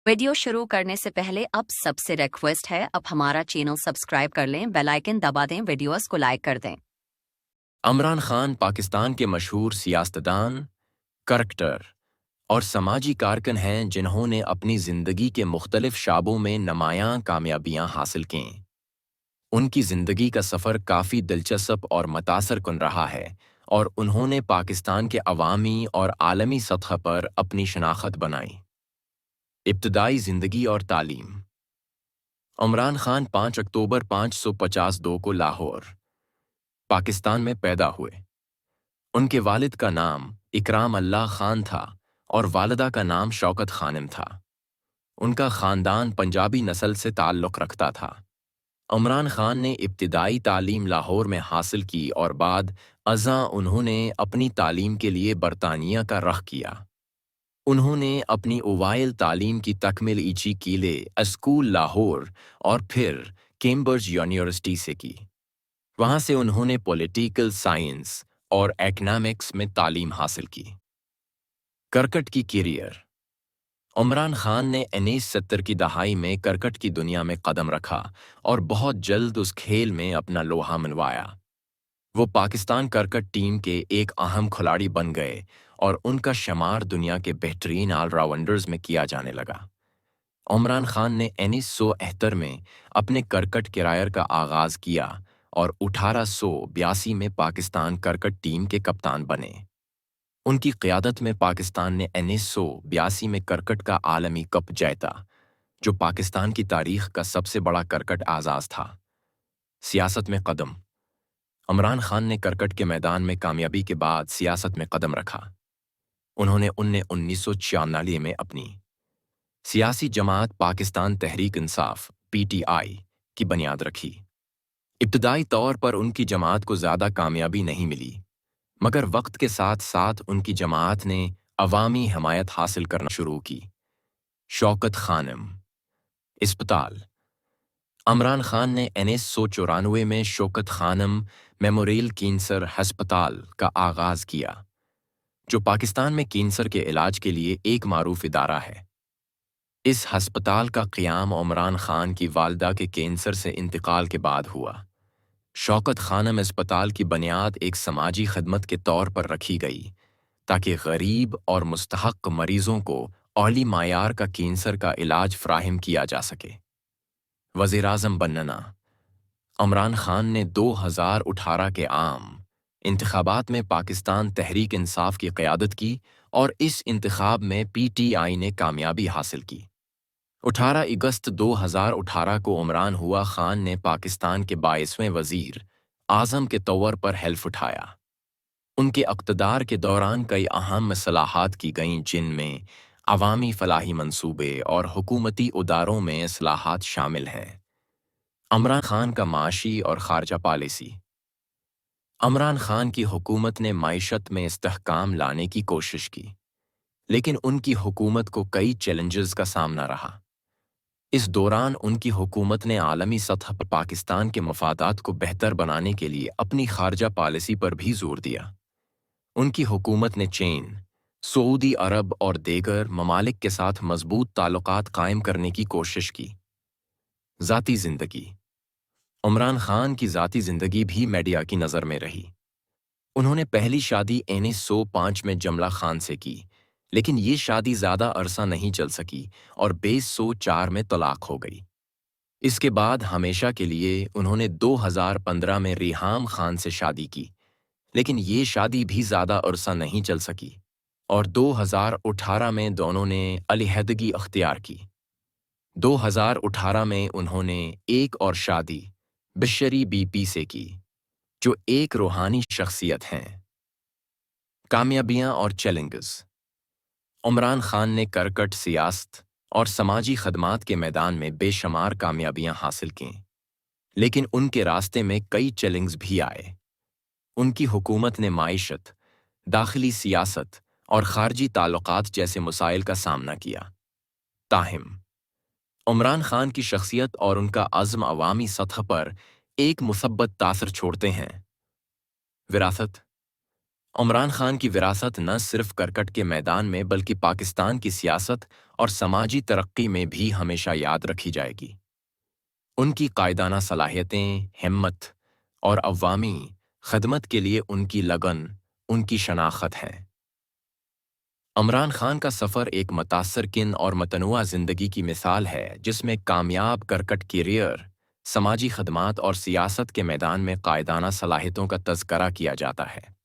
Video शुरू करने से पहले अब सबसे रिक्वेस्ट है, अब हमारा चैनल सब्सक्राइब कर लें, बेल आइकन दबा दें, वीडियोस को लाइक कर दें। इमरान खान पाकिस्तान के मशहूर सियासतदान, करक्टर और समाजी कारकुन हैं जिन्होंने अपनी ज़िंदगी के मुख्तलिफ शाबों में नुमायां कामयाबियां हासिल कीं। उनकी ज़िंदगी का सफ़र काफ़ी दिलचस्प और मुतासर कुन रहा है और उन्होंने पाकिस्तान के अवामी और आलमी सतह पर अपनी शनाख्त बनाई। इब्तदाई ज़िंदगी और तालीम। इमरान खान 5 अक्टूबर 552 को लाहौर, पाकिस्तान में पैदा हुए। उनके वालिद का नाम इकराम अल्लाह खान था और वालिदा का नाम शौकत खानम था। उनका ख़ानदान पंजाबी नस्ल से ताल्लुक़ रखता था। इमरान खान ने इब्तिदाई तालीम लाहौर में हासिल की और बाद अज़ां उन्होंने अपनी तालीम के लिए बरतानिया का रख किया। उन्होंने अपनी ओवाइल तालीम की तकमील ईची किले स्कूल लाहौर और फिर कैम्ब्रिज यूनिवर्सिटी से की। वहाँ से उन्होंने पॉलिटिकल साइंस और इकनॉमिक्स में तालीम हासिल की। क्रिकेट की कैरियर। इमरान खान ने 1970 की दहाई में क्रिकेट की दुनिया में कदम रखा और बहुत जल्द उस खेल में अपना लोहा मनवाया। वो पाकिस्तान क्रिकेट टीम के एक अहम खिलाड़ी बन गए और उनका शुमार दुनिया के बेहतरीन ऑलराउंडर्स में किया जाने लगा। इमरान खान ने 1971 में अपने क्रिकेट कैरियर का आगाज़ किया और 1882 में पाकिस्तान क्रिकेट टीम के कप्तान बने। उनकी क़यादत में पाकिस्तान ने 1982 में क्रिकेट का आलमी कप जीता, जो पाकिस्तान की तारीख़ का सबसे बड़ा क्रिकेट आगाज़ था। सियासत में कदम। इमरान खान ने क्रिकेट के मैदान में कामयाबी के बाद सियासत में कदम रखा। उन्होंने 1996 में अपनी सियासी जमात पाकिस्तान तहरीक इंसाफ (PTI) की बुनियाद रखी। इब्तदाई तौर पर उनकी जमात को ज़्यादा कामयाबी नहीं मिली, मगर वक्त के साथ साथ उनकी जमात ने अवामी हमायत हासिल करना शुरू की। शौकत खानम। अस्पताल। इमरान खान ने 1994 में शौकत खानम मेमोरियल कैंसर अस्पताल का आगाज़ किया, जो पाकिस्तान में कैंसर के इलाज के लिए एक मारूफ इदारा है। इस अस्पताल का क़याम इमरान खान की वालिदा के कैंसर से इंतकाल के बाद हुआ। शौकत खानम अस्पताल की बुनियाद एक समाजी खदमत के तौर पर रखी गई ताकि गरीब और मुस्तहक़ मरीज़ों को औली मायार का कैंसर का इलाज फ़राहम किया जा सके। वज़ीर-ए-आज़म बनना। इमरान खान ने 2018 के आम इंतखाबात में पाकिस्तान तहरीक इंसाफ की क़यादत की और इस इंतखाब में PTI ने कामयाबी हासिल की। 18 अगस्त 2018 को इमरान हुआ खान ने पाकिस्तान के 22वें वज़ीर आज़म के तौर पर हल्फ उठाया। उनके इक़्तिदार के दौरान कई अहम इस्लाहात की गईं, जिनमें अवामी फलाही मंसूबे और हुकूमती उदारों में इस्लाहात शामिल हैं। इमरान खान का माशी और ख़ारजा पॉलिसी। इमरान खान की हुकूमत ने माइशत में इस्तेहकाम लाने की कोशिश की, लेकिन उनकी हुकूमत को कई चैलेंजेस का सामना रहा। इस दौरान उनकी हुकूमत ने आलमी सतह पर पाकिस्तान के मफादात को बेहतर बनाने के लिए अपनी ख़ारजा पॉलिसी पर भी जोर दिया। उनकी हुकूमत ने चीन, सऊदी अरब और दीगर ममालिक के साथ मजबूत ताल्लुकात कायम करने की कोशिश की। ज़ाती ज़िंदगी। इमरान खान की ज़ाती ज़िंदगी भी मीडिया की नज़र में रही। उन्होंने पहली शादी 1905 में जमला खान से की, लेकिन ये शादी ज़्यादा अरसा नहीं चल सकी और 1904 में तलाक हो गई। इसके बाद हमेशा के लिए उन्होंने 2015 में रिहाम खान से शादी की, लेकिन ये शादी भी ज़्यादा अरसा नहीं चल सकी और 2018 में दोनों ने अलहदगी अख्तियार की। 2018 में उन्होंने एक और शादी बिशरी BP से की, जो एक रूहानी शख्सियत हैं। कामयाबियां और चैलेंजेस। इमरान खान ने क्रिकेट, सियासत और समाजी खदमात के मैदान में बेशुमार कामयाबियां हासिल कीं, लेकिन उनके रास्ते में कई चैलेंज भी आए। उनकी हुकूमत ने माइशत, दाखिली सियासत और खारजी ताल्लुकात जैसे मसाइल का सामना किया। ताहिम इमरान खान की शख्सियत और उनका अज़्म अवामी सतह पर एक मुसब्बत तासर छोड़ते हैं। विरासत। इमरान खान की विरासत न सिर्फ क्रिकेट के मैदान में बल्कि पाकिस्तान की सियासत اور سماجی ترقی میں بھی ہمیشہ یاد رکھی جائے گی۔ ان کی قائدانہ صلاحیتیں، ہمت اور عوامی خدمت کے لیے ان کی لگن ان کی شناخت ہیں۔ عمران خان کا سفر ایک متاثر کن اور متنوع زندگی کی مثال ہے، جس میں کامیاب کرکٹ کیریئر، سماجی خدمات اور سیاست کے میدان میں قائدانہ صلاحیتوں کا تذکرہ کیا جاتا ہے۔